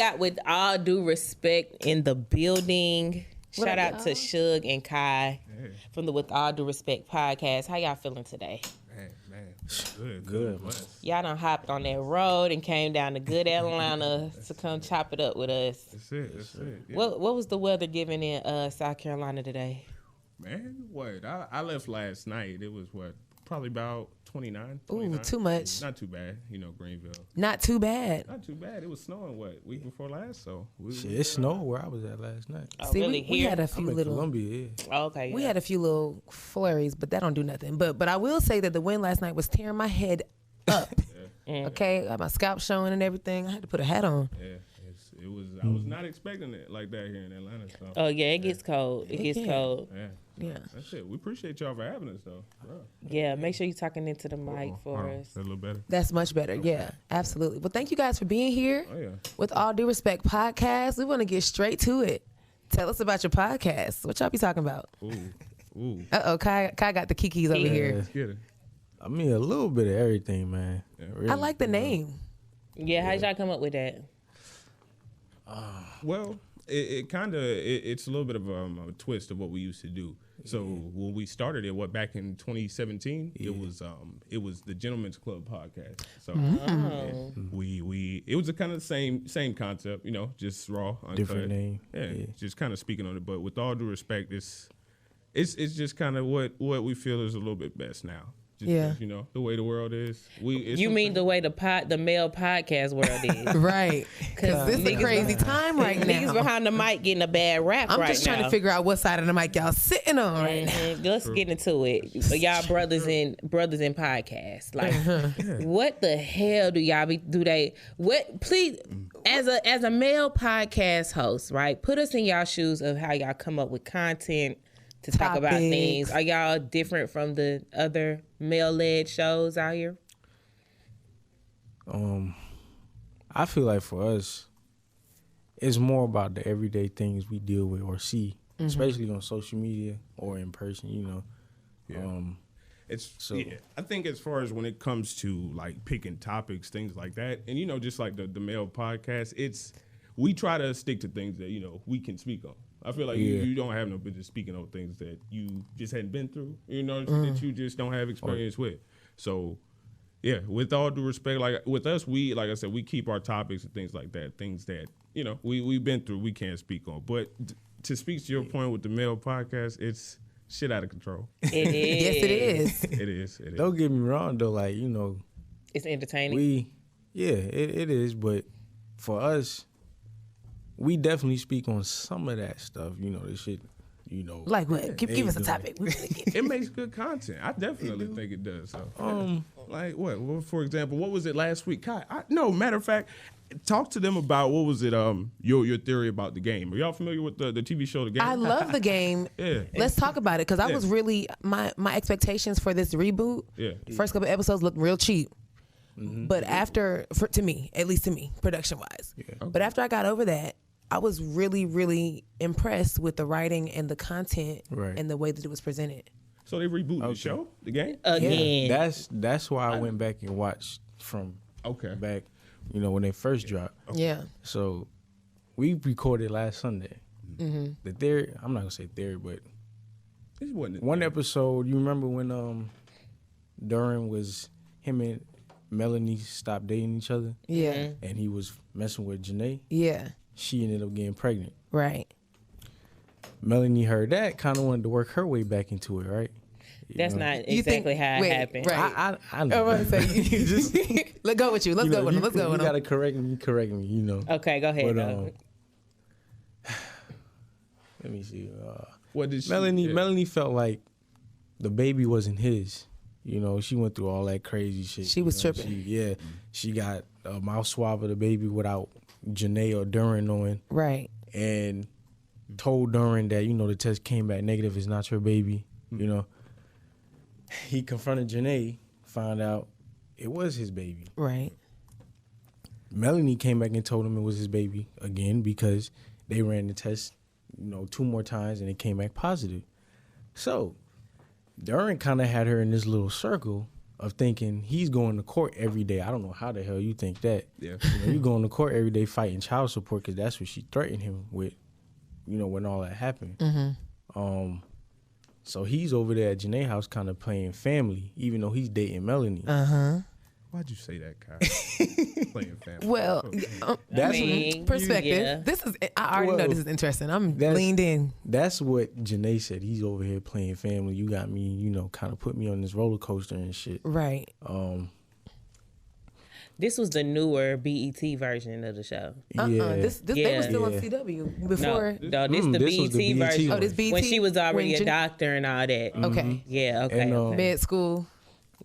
got With All Due Respect in the building. Shout out to Suge and Kai from the With All Due Respect podcast. How y'all feeling today? Man, good. Y'all done hopped on that road and came down to good Atlanta to come chop it up with us. That's it. Yeah. What was the weather giving in South Carolina today? Man, what? I left last night. It was probably about 29. Ooh, too much. Not too bad, Greenville. Not too bad. Not too bad. It was snowing week before last, so it snowed where I was at last night. Oh, See, really? we had a few I'm in little. Columbia, Oh, okay. We had a few little flurries, but that don't do nothing. But I will say that the wind last night was tearing my head up. Okay, got my scalp showing and everything. I had to put a hat on. Yeah, it was. I was not expecting it like that here in Atlanta. So. Oh yeah, it gets cold. It gets cold. Yeah. That's it. We appreciate y'all for having us, though. Bro. Yeah, make sure you're talking into the mic for us. That's a little better. That's much better. Yeah, absolutely. Well, thank you guys for being here. Oh, yeah. With All Due Respect podcast, we want to get straight to it. Tell us about your podcast. What y'all be talking about? Ooh. Uh-oh, Kai got the kikis over here. Let's get it. I mean, a little bit of everything, man. Yeah. Really. I like the name. Yeah, how'd y'all come up with that? Well, it's a little bit of a twist of what we used to do. So when we started it, back in 2017, it was the Gentleman's Club podcast. So it was a kind of the same concept, just raw, uncut. Different name. Yeah, just kind of speaking on it. But with all due respect, it's just kind of what we feel is a little bit best now. Just, the way the world is. You mean the way the male podcast world is? Right. Because this is a crazy time right now. Niggas behind the mic getting a bad rap I'm right just trying to figure out what side of the mic y'all sitting on right now. Let's get into it. Y'all brothers in podcasts. Like, what the hell do y'all please, as a male podcast host, right? Put us in y'all shoes of how y'all come up with content to talk about things. Are y'all different from the other male-led shows out here? I feel like for us, it's more about the everyday things we deal with or see, especially on social media or in person, Yeah. I think as far as when it comes to like picking topics, things like that, and just like the male podcast, we try to stick to things that we can speak on. I feel like you don't have no business speaking on things that you just hadn't been through, that you just don't have experience with. So, yeah, with all due respect, like with us, like I said, we keep our topics and things like that, things that, we've been through, we can't speak on. But to speak to your point with the male podcast, it's shit out of control. It is. Yes, it is. It is. Don't get me wrong, though, like, it's entertaining. It is, but for us, we definitely speak on some of that stuff, the shit, Like what? Give us a topic. It makes good content. I definitely think it does. So, like what? Well, for example, what was it last week? Kai, matter of fact, talk to them about what was it? Your theory about the game. Are y'all familiar with the TV show The Game? I love the game. Yeah. Let's talk about it because I was really my expectations for this reboot. Yeah. First couple episodes looked real cheap. But to me, production wise. Yeah. Okay. But after I got over that, I was really, really impressed with the writing and the content and the way that it was presented. So they rebooted the show, The Game? Again. Yeah, that's why I went back and watched from back, when they first dropped. Okay. Yeah. So we recorded last Sunday. The theory, I'm not going to say theory, but one episode, you remember when during was him and Melanie stopped dating each other? Yeah. And he was messing with Janae? Yeah. She ended up getting pregnant. Right. Melanie heard that, kind of wanted to work her way back into it, right? That's not exactly how it happened. Right. I know. I was going to say, just, let's go with you. Let's go with him. You got to correct me, Okay, go ahead. But, let me see. What did Melanie felt like the baby wasn't his. She went through all that crazy shit. She was tripping. She got a mouth swab of the baby without Janae or Duran knowing. Right. And told Duran that, the test came back negative, it's not your baby. He confronted Janae, found out it was his baby. Right. Melanie came back and told him it was his baby again because they ran the test, 2 more times and it came back positive. So Duran kind of had her in this little circle of thinking he's going to court every day. I don't know how the hell you think that. Yeah. You going to court every day fighting child support because that's what she threatened him with, when all that happened. So he's over there at Janae's house kind of playing family, even though he's dating Melanie. Why'd you say that, Kyle? Playing family. Well, that's perspective. Yeah. This is. I already know this is interesting. I'm leaned in. That's what Janae said. He's over here playing family. You got me, kind of put me on this roller coaster and shit. Right. This was the newer BET version of the show. Yeah. This they were still on CW before. No, this the BET version. Oh, this BET when she was already a doctor and all that. Okay. Yeah. Okay. And, Med school.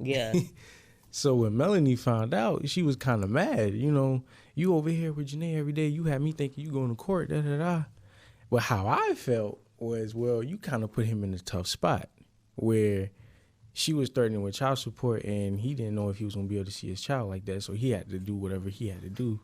Yeah. So when Melanie found out, she was kind of mad. You over here with Janae every day. You had me thinking you going to court. Da da da. But how I felt was, well, you kind of put him in a tough spot where she was threatening with child support, and he didn't know if he was going to be able to see his child like that. So he had to do whatever he had to do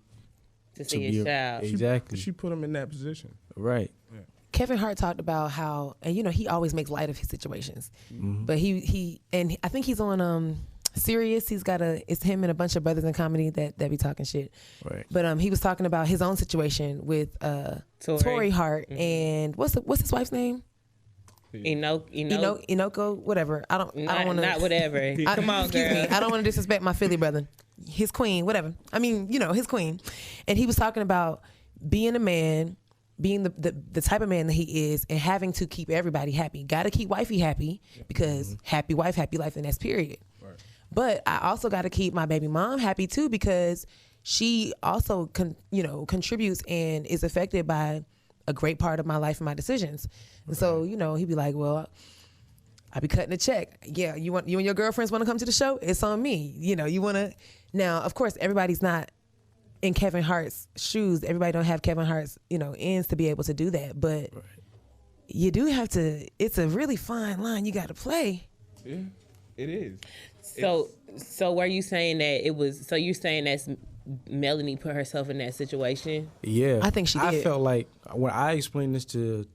to see his child. Exactly. She put him in that position. Right. Yeah. Kevin Hart talked about how, and he always makes light of his situations, but he and I think he's on Sirius. He's got it's him and a bunch of brothers in comedy that be talking shit. Right. But he was talking about his own situation with Tory Hart and what's his wife's name? Inoko, whatever. I don't want to. Not whatever. Come on, excuse girl. me. I don't want to disrespect my Philly brother. His queen, whatever. I mean, his queen. And he was talking about being a man, being the type of man that he is, and having to keep everybody happy. Got to keep wifey happy because happy wife, happy life, and that's period. Right. But I also got to keep my baby mom happy too because she also contributes and is affected by a great part of my life and my decisions. And so, he'd be like, well, I be cutting a check. Yeah, you and your girlfriends want to come to the show? It's on me. You want to. Now, of course, everybody's not in Kevin Hart's shoes. Everybody don't have Kevin Hart's, ends to be able to do that. But you do have to. It's a really fine line you got to play. Yeah, it is. So were you saying that it was? So you're saying that's Melanie put herself in that situation? Yeah, I think she did. I felt like when I explained this to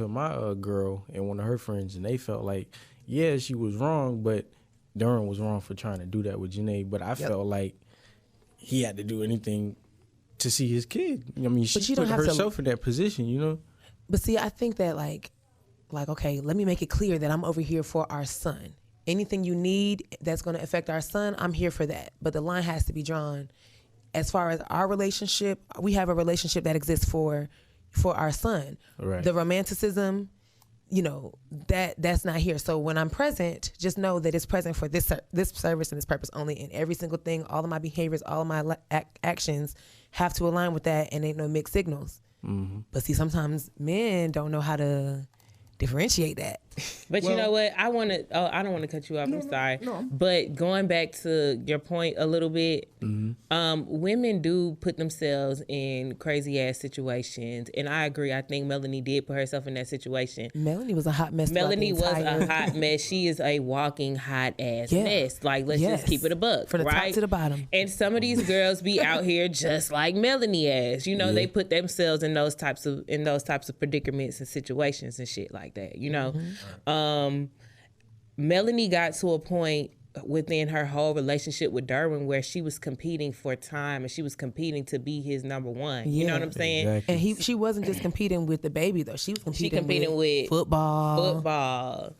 my girl and one of her friends, and they felt like, yeah, she was wrong, but Durham was wrong for trying to do that with Janae. But I felt like he had to do anything to see his kid. I mean, she put herself in that position, But see, I think that like, okay, let me make it clear that I'm over here for our son. Anything you need that's going to affect our son, I'm here for that. But the line has to be drawn. As far as our relationship, we have a relationship that exists for our son. Right. The romanticism, that's not here. So when I'm present, just know that it's present for this service and this purpose only. And every single thing, all of my behaviors, all of my actions have to align with that, and ain't no mixed signals. Mm-hmm. But see, sometimes men don't know how to differentiate that. But you know what? I don't want to cut you off. I'm sorry. No. But going back to your point a little bit, women do put themselves in crazy ass situations, and I agree. I think Melanie did put herself in that situation. Melanie was a hot mess. Melanie was a hot mess. She is a walking hot ass mess. Like, let's just keep it a buck, from the right? top to the bottom. And some of these girls be out here just like Melanie ass. They put themselves in those types of predicaments and situations and shit like that. Melanie got to a point within her whole relationship with Derwin where she was competing for time and she was competing to be his number one. You know what I'm saying? Exactly. And she wasn't just competing with the baby though. She was competing with football. All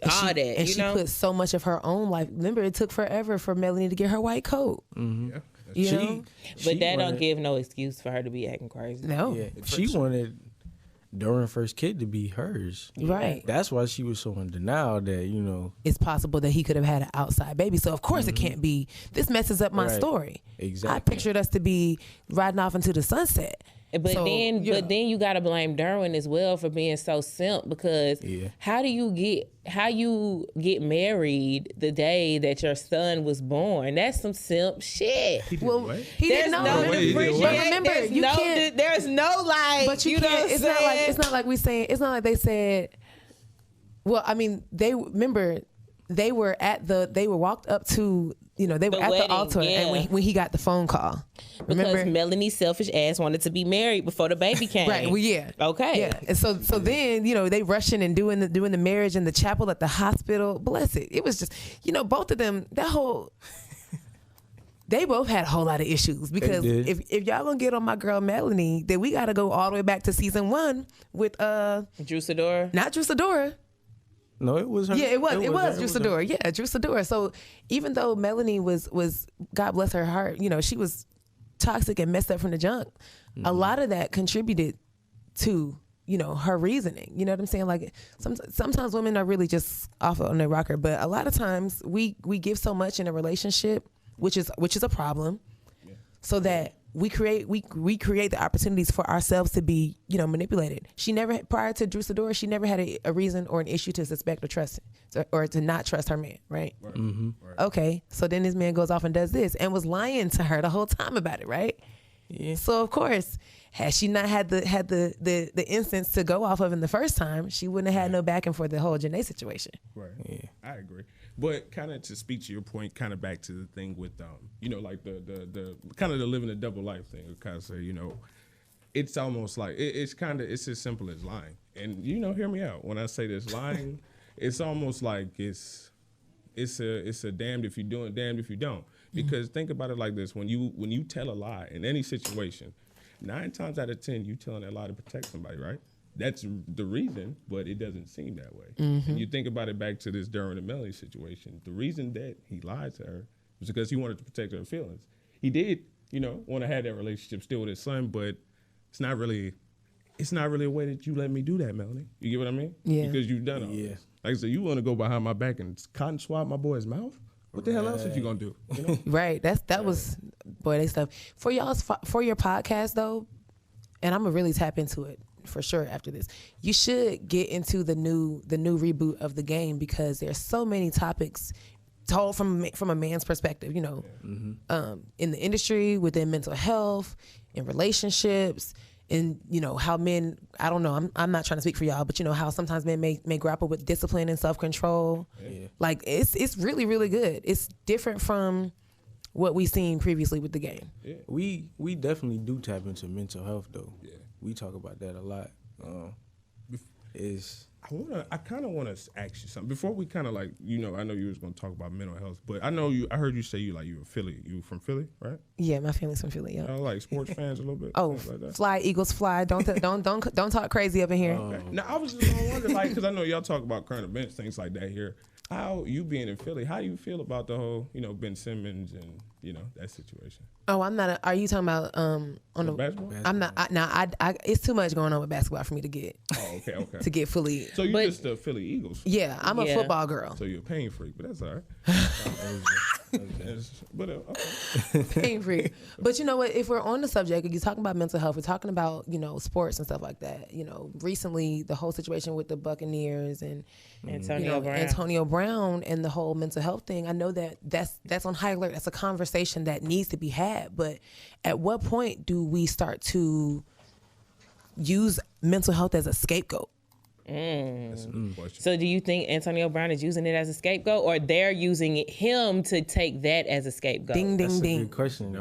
that. And she put so much of her own life. Remember, it took forever for Melanie to get her white coat. Mm-hmm. Yeah, but that don't give no excuse for her to be acting crazy. No. Yeah. She wanted Duran's first kid to be hers. Right. That's why she was so in denial that, it's possible that he could have had an outside baby. So, of course, it can't be. This messes up my story. Exactly. I pictured us to be riding off into the sunset. But then you gotta blame Derwin as well for being so simp because how you get married the day that your son was born? That's some simp shit. He didn't know. Remember, you can't. There's no like. But you can't. It's not like we saying. It's not like they said. Well, I mean, they remember. they were walked up to, they were The at wedding, the altar, and when he got the phone call. Remember? Because Melanie's selfish ass wanted to be married before the baby came. Right. Well, yeah. Okay. Yeah. And so then, they rushing and doing the marriage in the chapel at the hospital. Bless it. It was just, both of them, they both had a whole lot of issues, because if y'all gonna get on my girl Melanie, then we gotta go all the way back to season 1 with Drew Sidora. Not Drew Sidora. No, it was her. Yeah, it was Drew Sidora. Yeah, Drew Sidora. So even though Melanie was God bless her heart, she was toxic and messed up from the jump. Mm-hmm. A lot of that contributed to her reasoning. You know what I'm saying? Like sometimes women are really just off on their rocker, but a lot of times we give so much in a relationship, which is a problem, so that we create the opportunities for ourselves to be manipulated. She never, prior to Drew Sidora, she never had a reason or an issue to suspect or trust or to not trust her man, right? Mm-hmm. Okay, so then this man goes off and does this and was lying to her the whole time about it, right? Yeah. So of course, had she not had the instance to go off of in the first time, she wouldn't have had no backing for the whole Janae situation. Right. Yeah, I agree. But kind of to speak to your point, kind of back to the thing with, like the kind of the living a double life thing. Kind of say, it's almost like it's as simple as lying. And hear me out when I say this, lying. It's almost like it's a damned if you do it, damned if you don't. Because think about it like this: when you tell a lie in any situation, 9 times out of 10 you telling that lie to protect somebody, right? That's the reason, but it doesn't seem that way. Mm-hmm. And you think about it back to this Durham and Melanie situation. The reason that he lied to her was because he wanted to protect her feelings. He did, want to have that relationship still with his son, but it's not really a way that you let me do that, Melanie. You get what I mean? Yeah. Because you've done all this. Like I said, you want to go behind my back and cotton swab my boy's mouth? What the hell else are you gonna do? Right. That was they stuff for your podcast though, and I'm gonna really tap into it for sure after this. You should get into the new reboot of the game, because there's so many topics told from a man's perspective. In the industry, within mental health, in relationships. And how men, I don't know, I'm not trying to speak for y'all, but how sometimes men may grapple with discipline and self-control. Yeah. Like it's really, really good. It's different from what we've seen previously with the game. Yeah. We definitely do tap into mental health though. Yeah. We talk about that a lot. I kind of want to ask you something before we kind of I know you was going to talk about mental health, but I heard you say you Philly. You from Philly, right? Yeah, my family's from Philly. Yeah. Like sports fans a little bit. Oh, like that. Fly Eagles, fly! Don't talk crazy up in here. Okay. Now I was just gonna wonder, because I know y'all talk about current events, things like that here. How you being in Philly? How do you feel about the whole Ben Simmons and that situation? Oh, I'm not. Are you talking about on the basketball? I'm not. It's too much going on with basketball for me to get. Oh, okay. To get fully. So you're just a Philly Eagles fan? Yeah, I'm a football girl. So you're a pain freak, but that's all right. Pain free. But you know what? If we're on the subject, you're talking about mental health. We're talking about sports and stuff like that. Recently the whole situation with the Buccaneers and Antonio Brown and the whole mental health thing. I know that's on high alert. That's a conversation that needs to be had. But at what point do we start to use mental health as a scapegoat? That's a good question. So do you think Antonio Brown is using it as a scapegoat, or they're using him to take that as a scapegoat? Ding, ding, That's ding. a good question.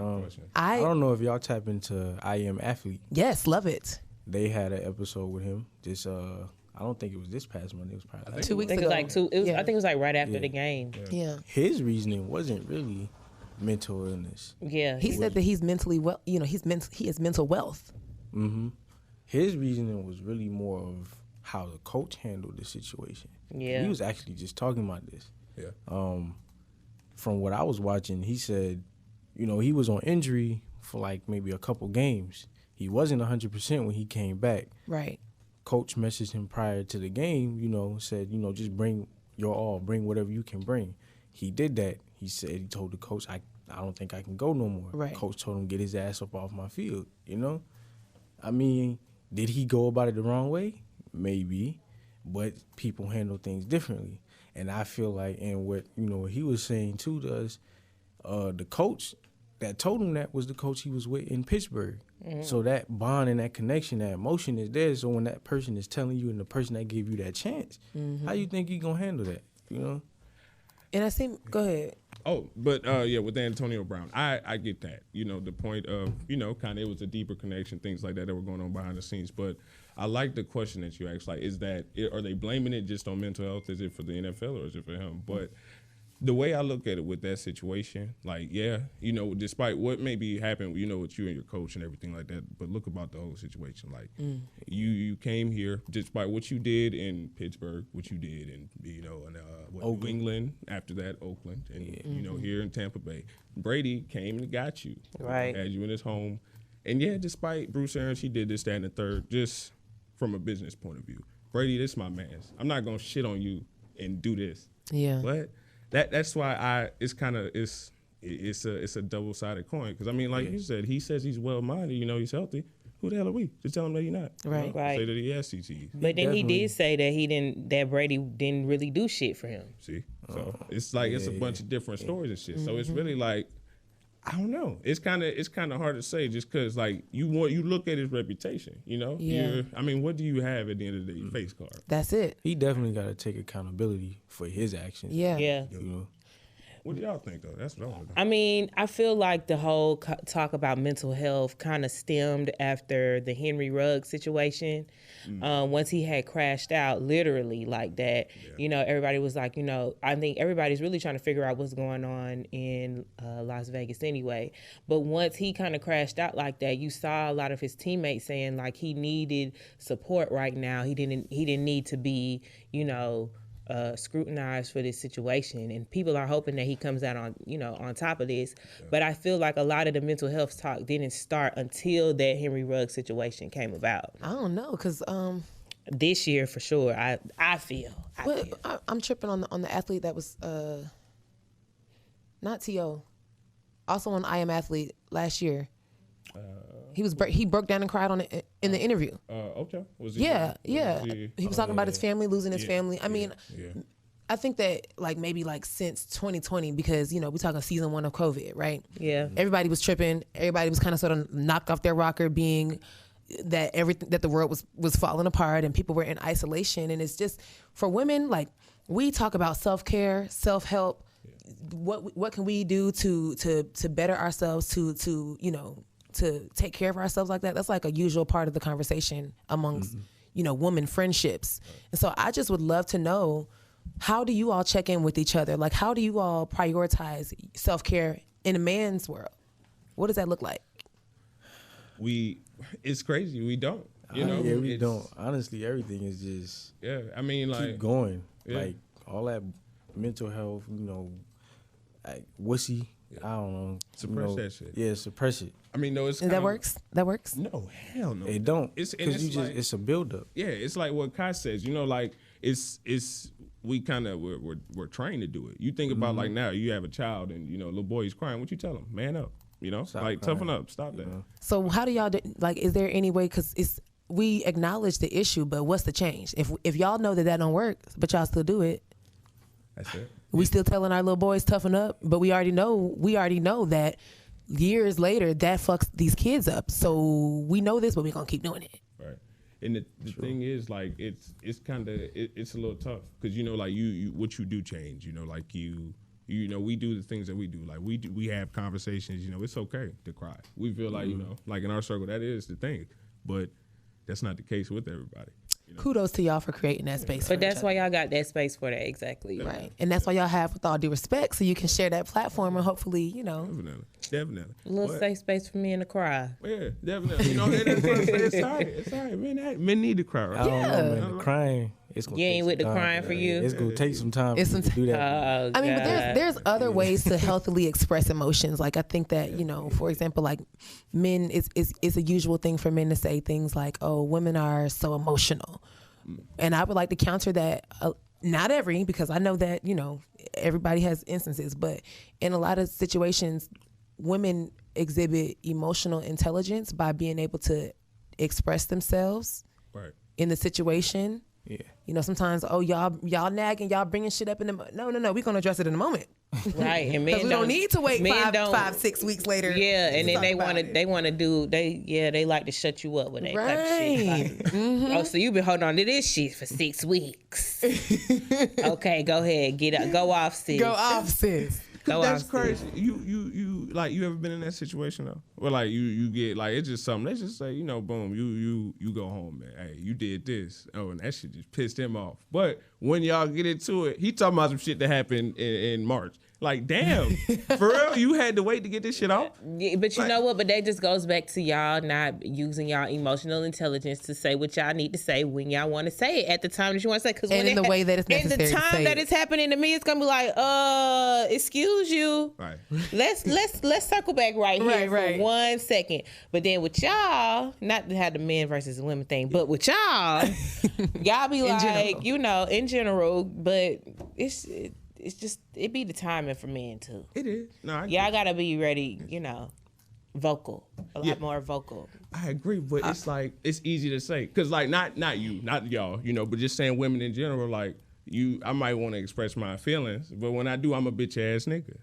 I don't know if y'all tap into I Am Athlete. Yes, love it. They had an episode with him. I don't think it was this past Monday. It was probably 2 weeks ago. I think it was like right after the game. Yeah. His reasoning wasn't really mental illness. Yeah. He said that he's mentally well. He has mental wealth. Mm-hmm. His reasoning was really more of how the coach handled the situation. Yeah. He was actually just talking about this. Yeah. From what I was watching, he said, he was on injury for like maybe a couple games. He wasn't 100% when he came back. Right. Coach messaged him prior to the game, said, just bring your all, bring whatever you can bring. He did that. He told the coach, I don't think I can go no more. Right. Coach told him, get his ass up off my field, I mean, did he go about it the wrong way? Maybe, but people handle things differently. And I feel like, and what he was saying too to us, the coach that told him that was the coach he was with in Pittsburgh. Mm-hmm. So that bond and that connection, that emotion is there. So when that person is telling you and the person that gave you that chance, how you think you gonna handle that? And I think, go ahead. Oh, but with Antonio Brown, I get that. The point of, kind of it was a deeper connection, things like that were going on behind the scenes. But I like the question that you asked, like, are they blaming it just on mental health? Is it for the NFL or is it for him? But the way I look at it with that situation, like, despite what maybe happened, with you and your coach and everything like that, but look about the whole situation. Like, you came here, despite what you did in Pittsburgh, what you did in, New England, after that, Oakland, and, here in Tampa Bay. Brady came and got you. Right. Had you in his home. And, despite Bruce Arians, he did this, that, and the third, just from a business point of view. Brady, this is my man. I'm not going to shit on you and do this. Yeah. But that's why it's a double-sided coin. Because, I mean, like you said, he says he's well-minded, he's healthy. Who the hell are we to tell him that he's not? Right. Right. Say that he has CTE. But then he did say that Brady didn't really do shit for him. See? So it's like it's a bunch of different stories and shit. So it's really like, I don't know. It's kind of hard to say just because, like, you look at his reputation, Yeah. What do you have at the end of the day? Your face card. That's it. He definitely got to take accountability for his actions. Yeah. Yeah. What do y'all think, though? That's what I want to know. I mean, I feel like the whole talk about mental health kind of stemmed after the Henry Ruggs situation. Once he had crashed out, literally like that, everybody was like, I think everybody's really trying to figure out what's going on in Las Vegas anyway. But once he kind of crashed out like that, you saw a lot of his teammates saying like he needed support right now. He didn't need to be, scrutinized for this situation, and people are hoping that he comes out on top of this. But I feel like a lot of the mental health talk didn't start until that Henry Ruggs situation came about. I don't know, because this year for sure. I feel. I'm tripping on the athlete that was not T.O. also on I Am Athlete last year. He broke down and cried on it in the interview. Okay. He was talking about his family, losing his family. I mean, I think that maybe since 2020, because we're talking season 1 of COVID, right? Yeah. Everybody was tripping. Everybody was kind of sort of knocked off their rocker, being that everything, that the world was falling apart and people were in isolation. And it's just for women, we talk about self-care, self-help. What can we do to better ourselves, to take care of ourselves like that? That's like a usual part of the conversation amongst, women friendships. And so I just would love to know, how do you all check in with each other? Like, how do you all prioritize self-care in a man's world? What does that look like? It's crazy. We don't, we don't. Honestly, everything is just, keep going. Yeah. Like, all that mental health, like wussy. I don't know. Suppress that shit. Yeah, suppress it. I mean, no, it's and that works. That works. No, hell no. It don't. It's a buildup. Yeah, it's like what Kai says. We're trained to do it. You think about now, you have a child and little boy is crying. What you tell him? Man up. Toughen up. Stop that. So how do y'all is there any way? Because we acknowledge the issue, but what's the change? If y'all know that don't work, but y'all still do it. That's it. We still telling our little boys toughen up, but we already know that years later that fucks these kids up. So we know this, but we're gonna keep doing it. Right. And the thing is, it's kind of it's a little tough because you what you do change. We do the things that we do. Like we have conversations. It's okay to cry. We feel like in our circle that is the thing, but that's not the case with everybody. Kudos to y'all for creating that space. But that's why y'all got that space for that, exactly. Right. And that's why y'all have, with all due respect, so you can share that platform and hopefully, Definitely. A little safe space for men to cry. Yeah, definitely. That's what I'm saying. It's all right. Men need to cry, right? I don't know, man. The crying, it's gonna You take ain't some with the time. crying for you? It's gonna take some time It's to do that. Oh, I mean, but God. there's other ways to healthily express emotions. Like, I think that, for example, like men, it's a usual thing for men to say things like, oh, women are so emotional. And I would like to counter that, not every, because I know that, everybody has instances, but in a lot of situations, women exhibit emotional intelligence by being able to express themselves in the situation Yeah. You know, sometimes, y'all nagging, y'all bringing shit up in the no, we're gonna address it in a moment. Right, and men we don't need to wait 5-6 weeks later. Yeah, and then they like to shut you up with that type of shit. Like, oh, so you been holding on to this shit for 6 weeks? Okay, go ahead, get up, go off, sis. Go off, sis. That's crazy. You like, you ever been in that situation though? Where like you get like, it's just something. Let's just say, boom, you go home, man. Hey, you did this. Oh, and that shit just pissed him off. But when y'all get into it, he talking about some shit that happened in March. Like, damn, for real, you had to wait to get this shit off? Yeah, but you know what? But that just goes back to y'all not using y'all emotional intelligence to say what y'all need to say when y'all want to say it at the time that you want to say. Because in the way that it's necessary. In the time that it's happening to me, it's gonna be like, excuse you. Right. Let's circle back right here for 1 second. But then with y'all, not to have the men versus women thing, but with y'all, y'all be like, in general, but it's just, it be the timing for men too. It is. No, y'all gotta be ready, vocal, a lot more vocal. I agree, but it's like, it's easy to say, cause like not y'all, but just saying women in general, like I might want to express my feelings, but when I do, I'm a bitch ass nigga.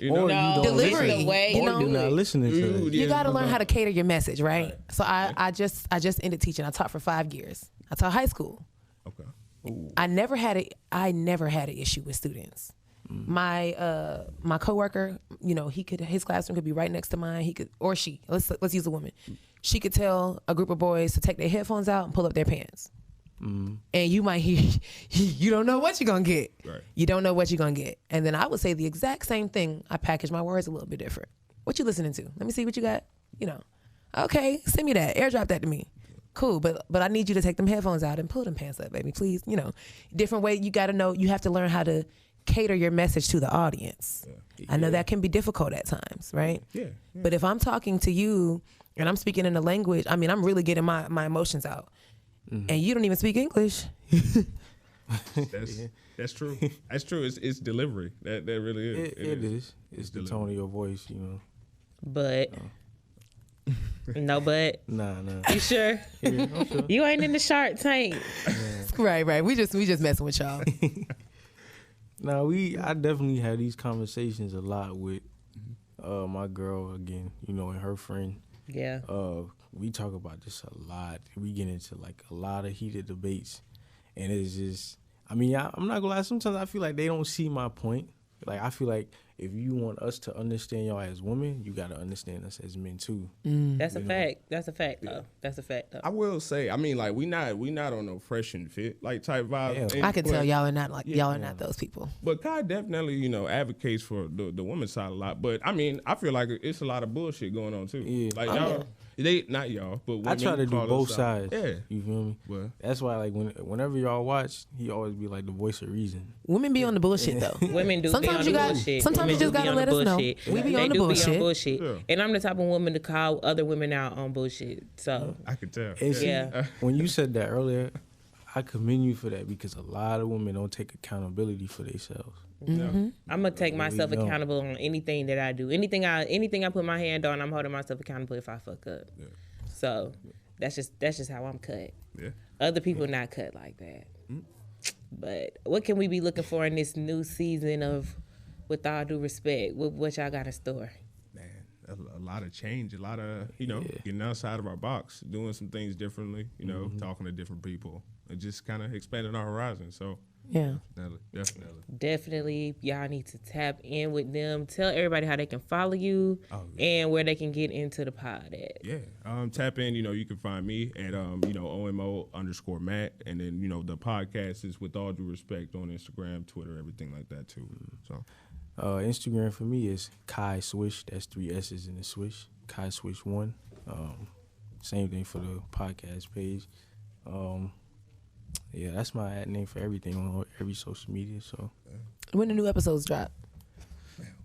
Or no, you don't delivery, listen. the way Or you're not listening to it. You got to learn how to cater your message, right? So I just ended teaching. I taught for 5 years. I taught high school. Okay. Ooh. I never had an issue with students. My coworker, his classroom could be right next to mine. He could, or she. Let's use a woman. She could tell a group of boys to take their headphones out and pull up their pants. And you might hear, you don't know what you're gonna get. Right. You don't know what you're gonna get. And then I would say the exact same thing. I package my words a little bit different. What you listening to? Let me see what you got. Okay, send me that. AirDrop that to me. Cool, but I need you to take them headphones out and pull them pants up, baby, please. Different way. You got to know. You have to learn how to cater your message to the audience. Yeah. I know that can be difficult at times, right? Yeah. But if I'm talking to you and I'm speaking in a language, I'm really getting my emotions out. And you don't even speak English. That's true. That's true. It's delivery. That really is. It is. It's the tone of your voice, But no, but nah. You sure? Yeah, I'm sure. You ain't in the Shark Tank. Right. We just messing with y'all. No, I definitely had these conversations a lot with my girl again, and her friend. Yeah. We talk about this a lot. We get into like a lot of heated debates, and it's just, I'm not gonna lie. Sometimes I feel like they don't see my point. Like, I feel like if you want us to understand y'all as women, you got to understand us as men too. That's a fact. That's a fact, though. That's a fact, though. I will say, like, we not on no fresh and fit like type vibe. Yeah. I can tell y'all are not y'all are not those people. But Kai definitely, advocates for the women's side a lot. But I feel like it's a lot of bullshit going on too. Yeah. Like y'all. They not y'all, but women I try to do both sides. Yeah, you feel me? Well, that's why, like, whenever y'all watch, he always be like the voice of reason. Women be on the bullshit though. Women do. Sometimes be on the bullshit. Sometimes you just gotta let us know. We be on the bullshit. Yeah. And I'm the type of woman to call other women out on bullshit. So I could tell. Yeah. When you said that earlier, I commend you for that, because a lot of women don't take accountability for themselves. I'm gonna take myself accountable on anything that I do. Anything I put my hand on, I'm holding myself accountable if I fuck up. Yeah. So that's just how I'm cut. Yeah. Other people not cut like that. But what can we be looking for in this new season of With All Due Respect? What y'all got in store? Man, a lot of change, a lot of getting outside of our box, doing some things differently. Talking to different people, and just kind of expanding our horizons. So. Yeah. Definitely. Y'all need to tap in with them. Tell everybody how they can follow you and where they can get into the pod at. Yeah. Tap in, you can find me at, OMO_Matt. And then, the podcast is With All Due Respect on Instagram, Twitter, everything like that too. So Instagram for me is Kai Swish. That's 3 S's in the Swish. Kai Swish 1. Same thing for the podcast page. Yeah, that's my ad name for everything on every social media. So, when the new episodes drop?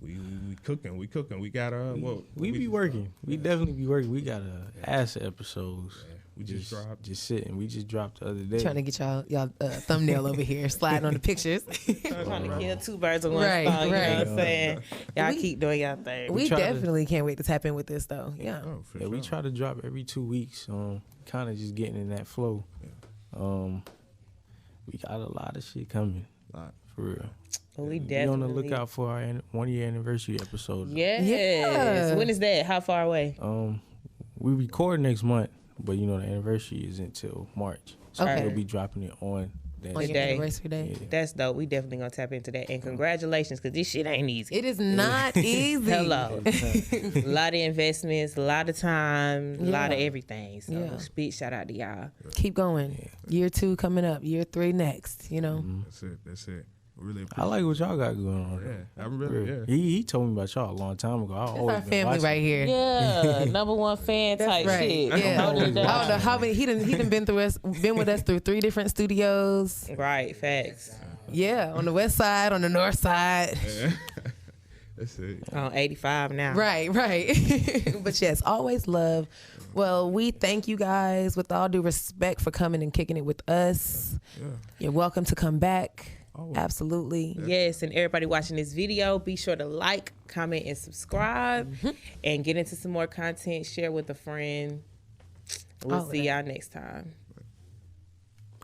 We cooking. We got we be working. We definitely be working. We got ass episodes. Yeah, we just dropped. Just sitting. We just dropped the other day. Trying to get y'all thumbnail over here, sliding on the pictures. Trying to kill two birds with one stone. You know what I'm saying? Y'all keep doing y'all thing. We definitely can't wait to tap in with this though. Yeah. Sure. We try to drop every 2 weeks. Kind of just getting in that flow. Yeah. we got a lot of shit coming. For real. We Be definitely on the lookout for our 1-year anniversary episode. Yes. Yeah. When is that? How far away? We record next month, but the anniversary is until March. So Okay. we'll be dropping it on that On your day. anniversary day. Yeah. That's dope. We definitely gonna tap into that. And congratulations, because this shit ain't easy. It is not easy. Hello. A lot of investments, a lot of time, a lot of everything. So big shout out to y'all. Keep going. Yeah. Year 2 coming up. Year 3 next. That's it. Really I like what y'all got going on. Yeah, I'm really. He told me about y'all a long time ago. That's our family right here. Yeah, number one fan type shit. Yeah. Hold it down. I don't know how many. He done been with us through 3 different studios. Right, facts. Yeah, on the west side, on the north side. That's it. On 85 now. Right. But yes, always love. Well, we thank you guys with all due respect for coming and kicking it with us. Yeah. You're welcome to come back. Always. Absolutely. Yes, and everybody watching this video, be sure to like, comment, and subscribe, and get into some more content. Share with a friend. We'll see y'all next time.